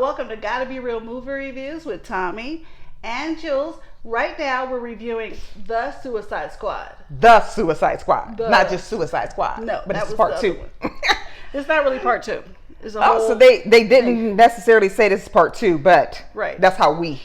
welcome to GottaBeReel movie reviews with Thommi and Jules. Right now, we're reviewing The Suicide Squad. The Suicide Squad, not just Suicide Squad. No, but that it's was part the two. other one. It's not really part two. It's a Oh, whole so they didn't thing. necessarily say this is part two, but Right. that's how we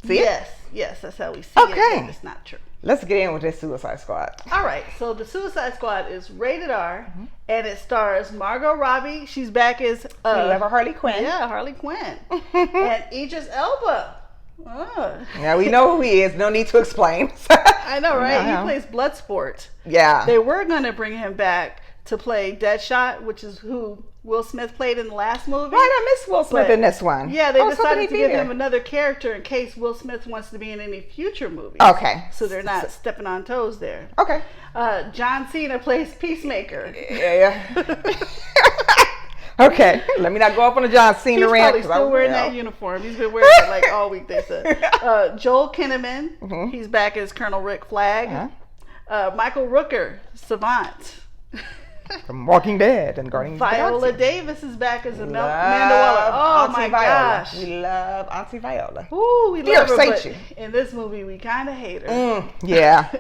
see it. Yes, that's how we see it. Okay. But it's not true. Let's get in with this Suicide Squad. All right, so The Suicide Squad is rated R, and it stars Margot Robbie. She's back as We love her Harley Quinn. Yeah, Harley Quinn, and Idris Elba. Yeah, we know who he is. No need to explain. I know, right? Yeah. He plays Bloodsport. Yeah. They were going to bring him back to play Deadshot, which is who Will Smith played in the last movie. Right, I miss Will Smith But, in this one. Yeah, they I was hoping decided he'd to be give there. him another character in case Will Smith wants to be in any future movies. Okay. So they're not stepping on toes there. Okay. John Cena plays Peacemaker. Yeah. Okay. Let me not go up on a John Cena He's rant. probably still wearing that uniform. He's been wearing it like all week, they said. Joel Kinnaman, he's back as Colonel Rick Flag. Michael Rooker, Savant. From Walking Dead and Guardians of the Viola Galaxy. Davis is back as Amanda Waller. Oh Auntie my Viola. gosh. We love Auntie Viola. Ooh, we Fierce, love her, ain't but you? in this movie we kind of hate her. Yeah.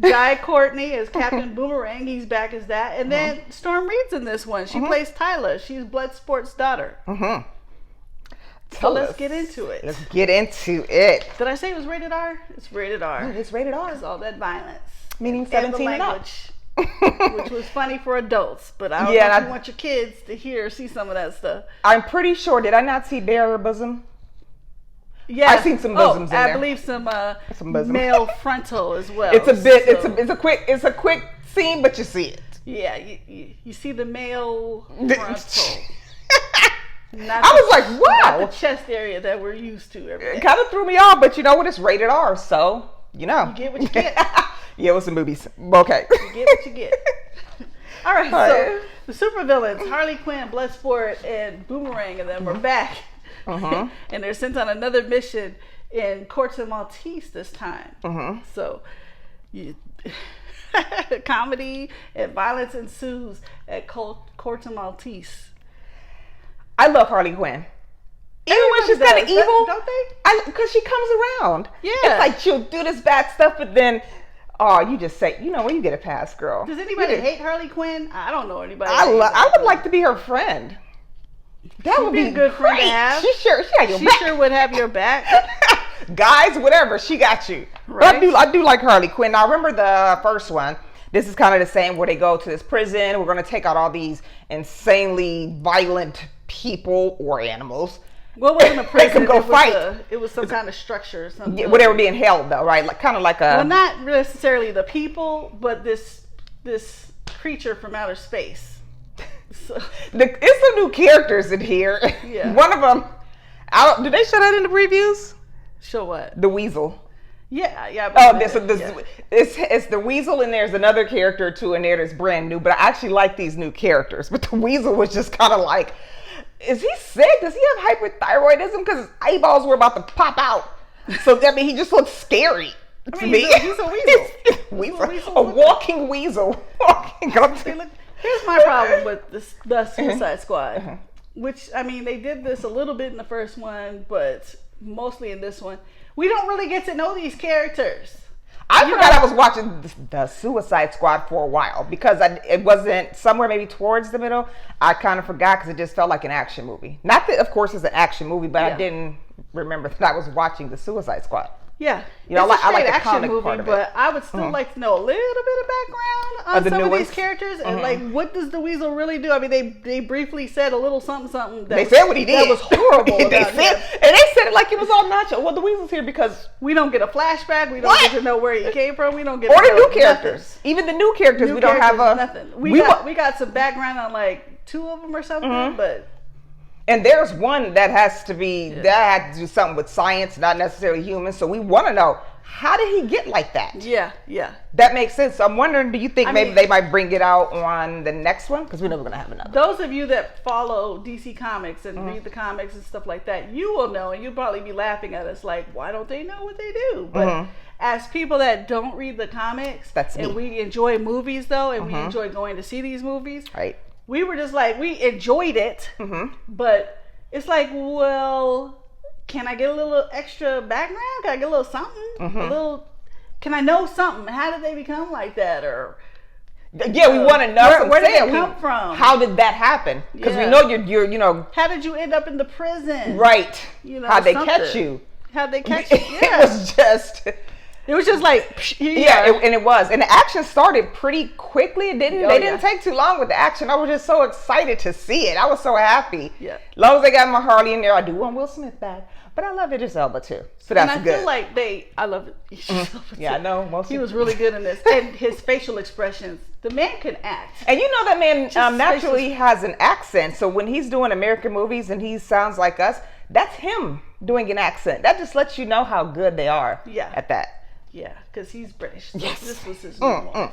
Jai Courtney is Captain Boomerang. He's back as that. And then Storm Reed's in this one. She plays Tyler. She's Bloodsport's daughter. So let's get into it. Let's get into it. Did I say it was rated R? It's rated R. Oh, it's rated R. It's all that violence. Meaning And 17 the and up. language. Which was funny for adults, but I don't know if you want your kids to hear or see some of that stuff. I'm pretty sure. Did I not see bare bosom? Yeah, I've seen some bosoms in I there. believe some bosom. male frontal as well. It's a bit. So, It's a quick scene, but you see it. Yeah, you see the male frontal. Not I was like, wow. Not the chest area that we're used to every day. It kind of threw me off, but you know what? It's rated R, so you know. You get what you get. Yeah, with some movies. Okay. You get what you get. All right, so the supervillains, Harley Quinn, Bloodsport, and Boomerang, and them are back. And they're sent on another mission in Corto Maltese this time. So, comedy and violence ensues at Corto Maltese. I love Harley Quinn. Even when she's kind of evil, don't they? Because she comes around. Yeah. It's like she'll do this bad stuff, but then, oh, you just say, you know, when you get a pass, girl. Does anybody hate Harley Quinn? I don't know anybody. I would like to be her friend. That would be a good friend to have. She had your back. She sure would have your back. Guys, whatever, she got you. Right. But I do like Harley Quinn. Now, I remember the first one. This is kind of the same where they go to this prison. We're going to take out all these insanely violent people or animals. Well, it wasn't a prison. They can go fight. It was some kind of structure or something. Yeah, where they were being held, though, right? Like kind of like a. Well, not necessarily the people, but this creature from outer space. So, it's some new characters in here. Yeah. One of them. Did they show that in the previews? Show what? The Weasel. Yeah. Oh, it's the Weasel, and there's another character too in there that's brand new. But I actually like these new characters. But the Weasel was just kind of like, is he sick? Does he have hyperthyroidism? Because his eyeballs were about to pop out. So I mean, he just looks scary to me. He's a weasel. A walking weasel. Here's my problem with the Suicide Squad, which, I mean, they did this a little bit in the first one, but mostly in this one. We don't really get to know these characters. I forgot I was watching the Suicide Squad for a while because it wasn't somewhere maybe towards the middle. I kind of forgot because it just felt like an action movie. Not that, of course, it's an action movie, but I didn't remember that I was watching the Suicide Squad. Yeah, you know, it's I like the action comic movie, part of it. But I would still like to know a little bit of background on some of these characters and like what does the Weasel really do? I mean, they briefly said a little something. They said what he did. That was horrible. And they said it like it was all nacho. Well, the Weasel's here because we don't get a flashback. We don't get to know where he came from. We don't get or the new characters. Nothing. Even the new characters, we don't have nothing. We got some background on like 2 of them or something, but. And there's one that has to be that had to do something with science, not necessarily human. So we want to know, how did he get like that? Yeah. That makes sense. So I'm wondering, do you think maybe they might bring it out on the next one? Because we know we're going to have another. Those of you that follow DC Comics and read the comics and stuff like that, you will know, and you'll probably be laughing at us like, why don't they know what they do? But as people that don't read the comics, and we enjoy movies though, and we enjoy going to see these movies, right? We were just like, we enjoyed it, but it's like, well, can I get a little extra background? Can I get a little something? A little, can I know something? How did they become like that? Or yeah, we want to know where did they come from? How did that happen? Because we know you're, you know. How did you end up in the prison? Right. You know, how'd they catch you? How'd they catch you? Yeah. It was just like, and it was, and the action started pretty quickly. They didn't take too long with the action. I was just so excited to see it. I was so happy. Yeah. As long as they got my Harley in there, I do want Will Smith back, but I love Idris Elba too. So that's good. And I feel like I love it. Yeah, I know. He was really good in this, and his facial expressions. The man can act. And you know that man naturally has an accent. So when he's doing American movies and he sounds like us, that's him doing an accent. That just lets you know how good they are at that. Yeah, because he's British. So yes. This was his normal.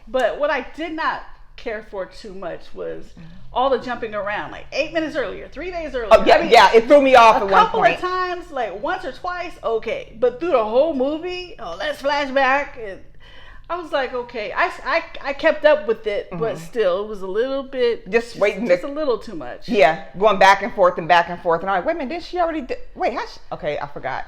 But what I did not care for too much was all the jumping around. Like 8 minutes earlier, 3 days earlier. Oh, yeah, it threw me off at one point. A couple of times, like once or twice, okay. But through the whole movie, let's flashback. And I was like, okay. I kept up with it, but still, it was a little bit. Just waiting. Just a little too much. Yeah, going back and forth. And I'm like, wait a minute, did she already? Okay, I forgot.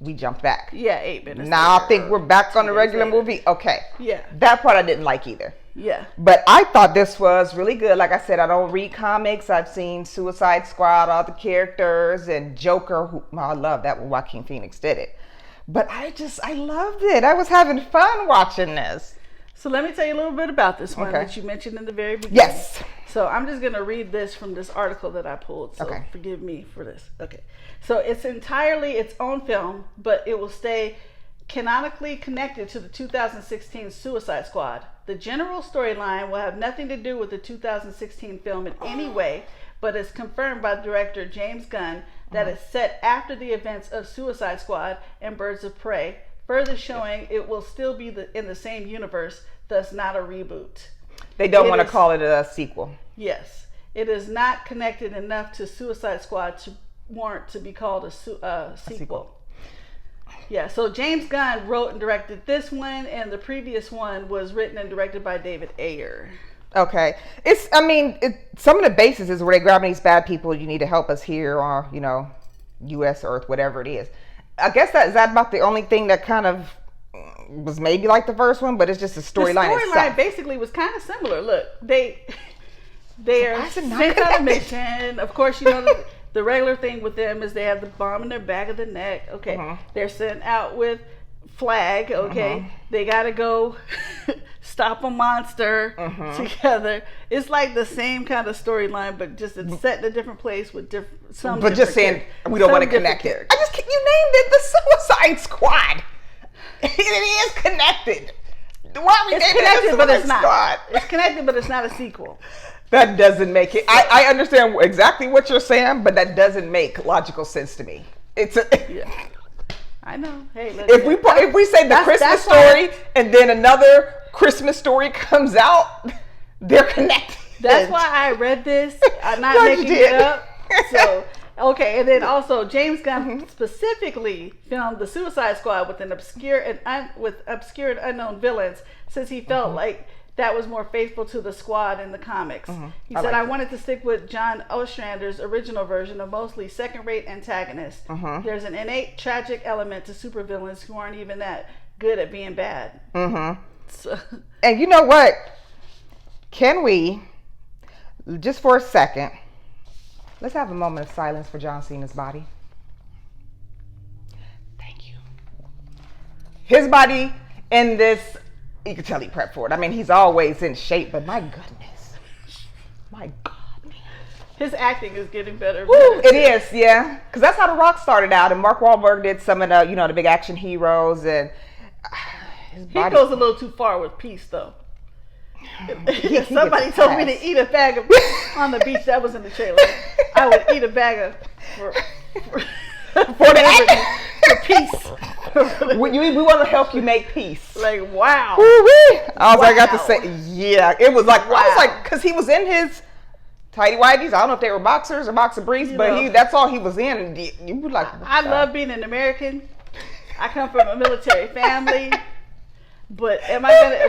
We jumped back. Yeah, 8 minutes. Now I think we're back on the regular movie. Okay. Yeah. That part I didn't like either. Yeah. But I thought this was really good. Like I said, I don't read comics. I've seen Suicide Squad, all the characters, and Joker. I love that when Joaquin Phoenix did it. But I loved it. I was having fun watching this. So let me tell you a little bit about this one that you mentioned in the very beginning. Yes. So I'm just going to read this from this article that I pulled. So forgive me for this. Okay. So it's entirely its own film, but it will stay canonically connected to the 2016 Suicide Squad. The general storyline will have nothing to do with the 2016 film in any way, but is confirmed by director James Gunn that it's set after the events of Suicide Squad and Birds of Prey, further showing it will still be in the same universe, thus not a reboot. They don't want to call it a sequel. Yes. It is not connected enough to Suicide Squad to warrant to be called a sequel. Yeah, so James Gunn wrote and directed this one, and the previous one was written and directed by David Ayer. Okay. Some of the basis is where they're grabbing these bad people. You need to help us here, or, U.S. Earth, whatever it is. I guess is that about the only thing that kind of was maybe like the first one, but it's just a storyline. The storyline basically was kind of similar. Look, they are sent on a mission. Of course, the regular thing with them is they have the bomb in their back of the neck. Okay, they're sent out with flag. Okay, they gotta go stop a monster together. It's like the same kind of storyline, but just it's set in a different place with some. But just saying, we don't want to connect it. You named it the Suicide Squad. It is connected. It's connected, but it's not. It's connected, but it's not a sequel. That doesn't make it. I understand exactly what you're saying, but that doesn't make logical sense to me. I know. Hey, if we say the Christmas story and then another Christmas story comes out, they're connected. That's why I read this. I'm not making it up. So. Okay, and then also James Gunn specifically filmed the Suicide Squad with obscure and unknown villains, since he felt like that was more faithful to the squad in the comics. He said, I wanted to stick with John Ostrander's original version of mostly second-rate antagonists. There's an innate tragic element to supervillains who aren't even that good at being bad. So. And you know what? Can we, just for a second, let's have a moment of silence for John Cena's body. Thank you. His body in this, you can tell he prepped for it. I mean, he's always in shape, but my goodness. My God. His acting is getting better. Woo, it is, yeah. Because that's how The Rock started out, and Mark Wahlberg did some of the, the big action heroes, and his body. He goes a little too far with peace, though. Somebody told me to eat a bag of on the beach. That was in the trailer. I would eat a bag of for peace. We want to help you make peace. Like, wow. All I got to say, yeah, it was like, I was like, because he was in his tighty whities. I don't know if they were boxers or boxer briefs, but that's all he was in. And you were like, I love being an American. I come from a military family. But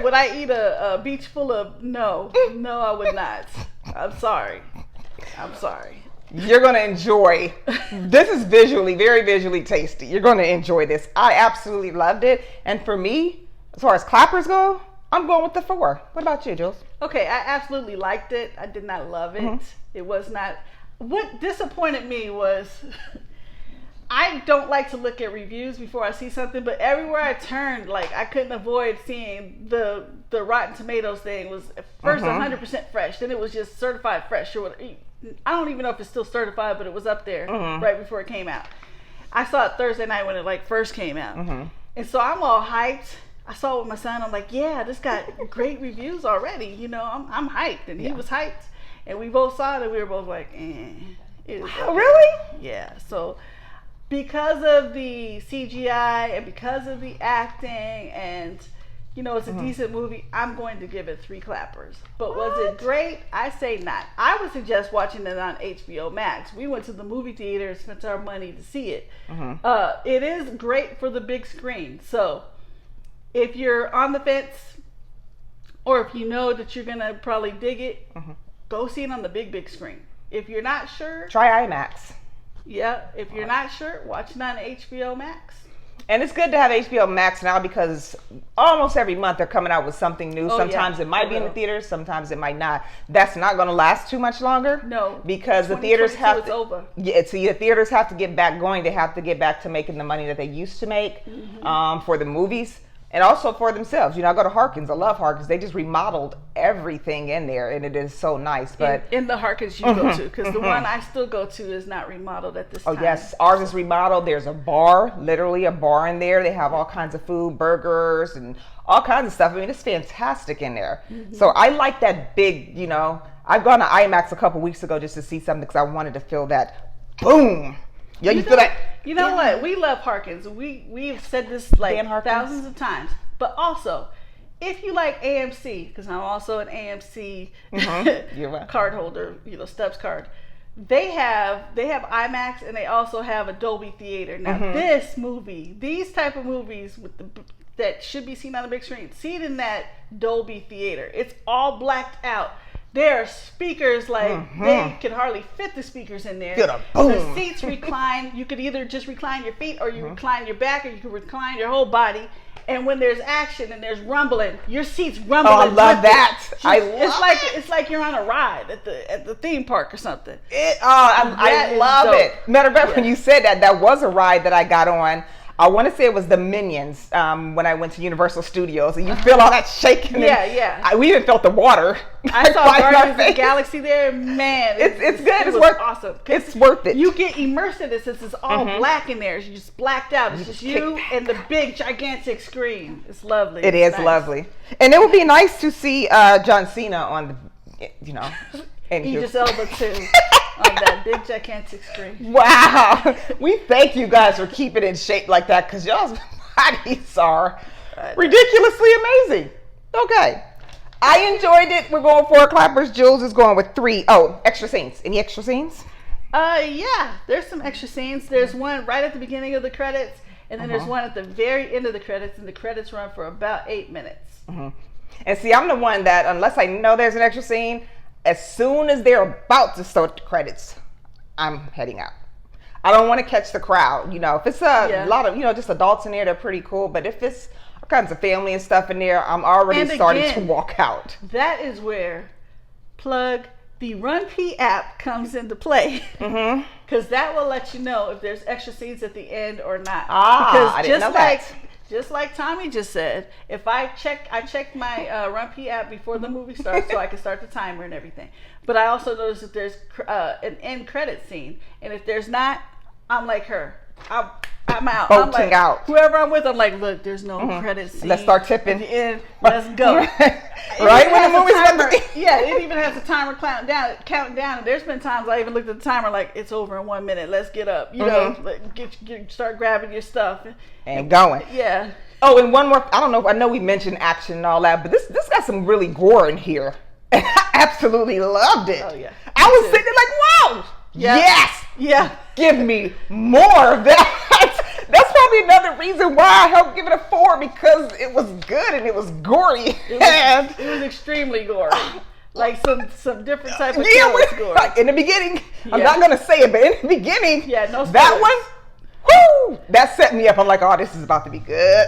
would I eat a beach full of, no, I would not. I'm sorry. You're going to enjoy. This is very visually tasty. You're going to enjoy this. I absolutely loved it. And for me, as far as clappers go, I'm going with the 4. What about you, Jules? Okay, I absolutely liked it. I did not love it. It was not. What disappointed me was I don't like to look at reviews before I see something, but everywhere I turned, like I couldn't avoid seeing the Rotten Tomatoes thing was at first 100% fresh, then it was just certified fresh or whatever. I don't even know if it's still certified, but it was up there right before it came out. I saw it Thursday night when it like first came out, and so I'm all hyped. I saw it with my son. I'm like, yeah, this got great reviews already. You know, I'm hyped, and he was hyped. And we both saw it, and we were both like, it is okay. Really? Yeah. So because of the CGI and because of the acting and, you know, it's a decent movie, I'm going to give it 3 clappers. But was it great? I say not. I would suggest watching it on HBO Max. We went to the movie theater and spent our money to see it. It is great for the big screen. So if you're on the fence or if you know that you're going to probably dig it, go see it on the big screen. If you're not sure, try IMAX. Yeah, if you're not sure, watch it on HBO Max. And it's good to have HBO Max now because almost every month they're coming out with something new. Sometimes it might be in the theaters, sometimes it might not. That's not going to last too much longer. No, because the theaters have to. Over. Yeah, so the theaters have to get back going. They have to get back to making the money that they used to make for the movies. And also for themselves. You know, I go to Harkins. I love Harkins. They just remodeled everything in there, and it is so nice. But in the Harkins you go to, because the one I still go to is not remodeled at this time. Oh, yes. Ours is remodeled. There's a bar, literally a bar in there. They have all kinds of food, burgers, and all kinds of stuff. I mean, it's fantastic in there. So I like that big, you know. I've gone to IMAX a couple weeks ago just to see something because I wanted to feel that boom. Yeah, you feel that? You know what? We love Harkins. We've said this like thousands of times. But also, if you like AMC, because I'm also an AMC card holder, you know, Stubbs card. They have IMAX and they also have a Dolby Theater. Now this movie, these type of movies with that should be seen on the big screen, see it in that Dolby Theater. It's all blacked out. There are speakers like they can hardly fit the speakers in there. The seats recline. You could either just recline your feet or you recline your back or you could recline your whole body. And when there's action and there's rumbling, your seats rumbling. Oh, I love that. It's like you're on a ride at the theme park or something. I love it. Matter of fact, when you said that was a ride that I got on. I want to say it was the Minions when I went to Universal Studios, and you feel all that shaking. We even felt the water. I saw Guardians of the Galaxy there. Man, it's good. It's worth awesome. It's worth it. You get immersed in it since it's all black in there. You're just blacked out. It's just you and the big gigantic screen. It's lovely. It is lovely, and it would be nice to see John Cena on the, you know, Idris Elba too. On that big gigantic screen. Wow. We thank you guys for keeping it in shape like that because y'all's bodies are ridiculously amazing. Okay. I enjoyed it. We're going 4 clappers. Jules is going with 3. Oh, extra scenes. Any extra scenes? Yeah. There's some extra scenes. There's one right at the beginning of the credits, and then there's one at the very end of the credits, and the credits run for about 8 minutes. And see, I'm the one that, unless I know there's an extra scene, as soon as they're about to start the credits, I'm heading out. I don't want to catch the crowd. You know, if it's a lot of, you know, just adults in there, they're pretty cool. But if it's all kinds of family and stuff in there, I'm already starting to walk out. That is where the Run P app comes into play. Because that will let you know if there's extra scenes at the end or not. Because I didn't know that. Just like Thommi just said, if I check my Run P app before the movie starts so I can start the timer and everything. But I also noticed that there's an end credit scene, and if there's not, I'm like her. I'm out. I'm like, out. Whoever I'm with, I'm like, look, there's no credit scene. Let's start tipping. At the end, let's go. Right when the movie's about to yeah, it even has the timer counting down. And there's been times I even looked at the timer like, it's over in 1 minute. Let's get up. You know, start grabbing your stuff and going. Yeah. Oh, and one more. I don't know. I know we mentioned action and all that, but this got some really gore in here. And I absolutely loved it. Oh yeah. I was sitting there like, whoa. Yeah. Yes. Yeah. Give me more of that. That's probably another reason why I helped give it a 4 because it was good and it was gory. It was extremely gory. Like some different type of Yeah, kill score. like in the beginning, I'm not gonna say it, but in the beginning, no that spoilers. one, whoo, that set me up. I'm like, oh, this is about to be good.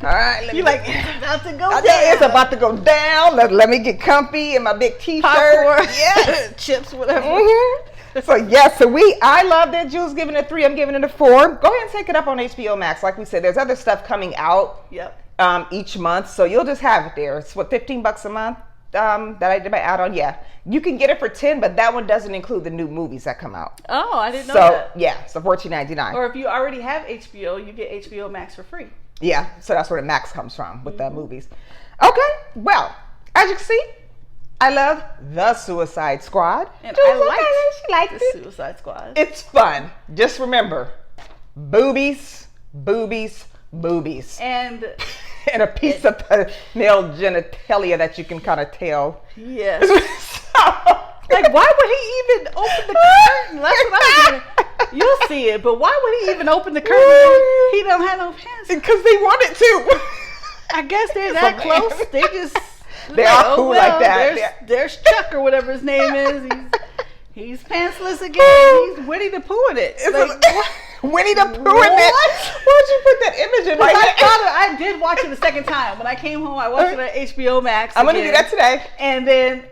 All right, You like it's about to go down. Yeah, it's about to go down. Let me get comfy in my big t-shirt. Popcorn, Yes. chips, whatever. Mm-hmm. So yes, I loved it. Jules giving it a 3. I'm giving it a 4. Go ahead and take it up on HBO Max. Like we said, there's other stuff coming out. Yep. Each month, so you'll just have it there. It's what, $15 a month that I did my add-on. Yeah, you can get it for 10, but that one doesn't include the new movies that come out. Oh, I didn't know that. Yeah, so $14.99. Or if you already have HBO, you get HBO Max for free. Yeah, so that's where the Max comes from with the movies. Okay, well, as you can see, I love The Suicide Squad. And Jules, I liked the the Suicide Squad. It's fun. Just remember, boobies, boobies, boobies. And a piece of the male genitalia that you can kind of tell. yes. Like, why would he even open the curtain? That's what I was saying. You'll see it, but why would he even open the curtain? He don't have no pants. Because they wanted to. I guess they're that close. They just They are cool like that. There's Chuck or whatever his name is. He's pantsless again. He's Winnie the Pooh in it. Winnie the Pooh in it. Why'd you put that image in my head? I did watch it the second time. When I came home, I watched it on HBO Max. I'm going to do that today. And then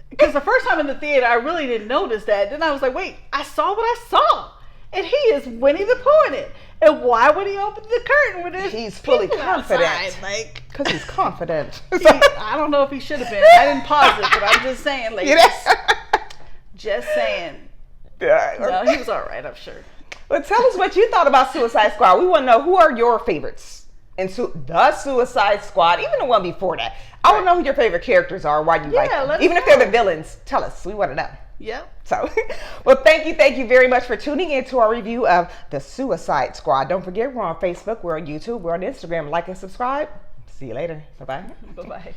because the first time in the theater, I really didn't notice that. Then I was like, wait, I saw what I saw. And he is Winnie the Pooh in it. And why would he open the curtain when there's He's fully confident. Outside? Because he's confident. I don't know if he should have been. I didn't pause it, but I'm just saying, like, just saying. No, he was all right, I'm sure. Well, tell us what you thought about Suicide Squad. We want to know, who are your favorites in The Suicide Squad, even the one before that. I want to know who your favorite characters are, why you like them. Even if they're the villains, tell us. We want to know. Yep. So, well, thank you very much for tuning in to our review of The Suicide Squad. Don't forget, we're on Facebook, we're on YouTube, we're on Instagram. Like and subscribe. See you later. Bye-bye. Bye-bye.